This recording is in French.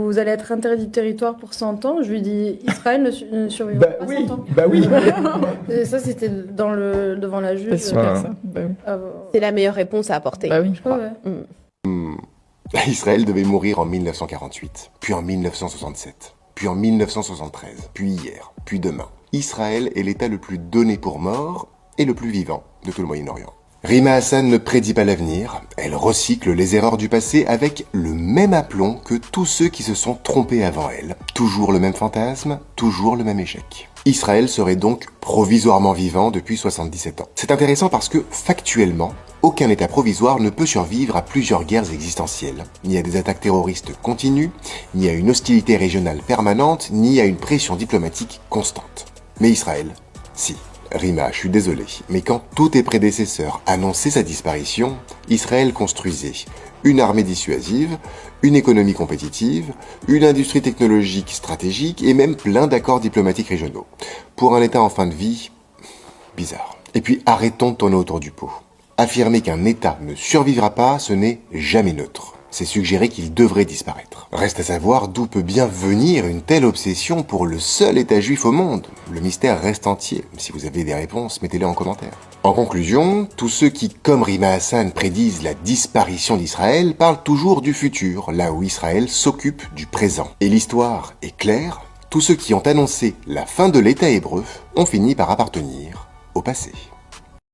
vous allez être interdit de territoire pour 100 ans. Je lui dis, Israël ne survivra pas 100 ans. Bah oui. Et ça, c'était devant la juge. C'est super ça. Bah oui. C'est la meilleure réponse à apporter. Bah oui, je crois. Israël devait mourir en 1948, puis en 1967, puis en 1973, puis hier, puis demain. Israël est l'État le plus donné pour mort et le plus vivant de tout le Moyen-Orient. Rima Hassan ne prédit pas l'avenir, elle recycle les erreurs du passé avec le même aplomb que tous ceux qui se sont trompés avant elle. Toujours le même fantasme, toujours le même échec. Israël serait donc provisoirement vivant depuis 77 ans. C'est intéressant parce que, factuellement, aucun État provisoire ne peut survivre à plusieurs guerres existentielles, ni à des attaques terroristes continues, ni à une hostilité régionale permanente, ni à une pression diplomatique constante. Mais Israël, si. Rima, je suis désolé, mais quand tous tes prédécesseurs annonçaient sa disparition, Israël construisait une armée dissuasive, une économie compétitive, une industrie technologique stratégique et même plein d'accords diplomatiques régionaux. Pour un État en fin de vie, bizarre. Et puis arrêtons de tourner autour du pot. Affirmer qu'un État ne survivra pas, ce n'est jamais neutre. C'est suggérer qu'il devrait disparaître. Reste à savoir d'où peut bien venir une telle obsession pour le seul État juif au monde. Le mystère reste entier. Si vous avez des réponses, mettez-les en commentaire. En conclusion, tous ceux qui, comme Rima Hassan, prédisent la disparition d'Israël parlent toujours du futur, là où Israël s'occupe du présent. Et l'histoire est claire, tous ceux qui ont annoncé la fin de l'État hébreu ont fini par appartenir au passé.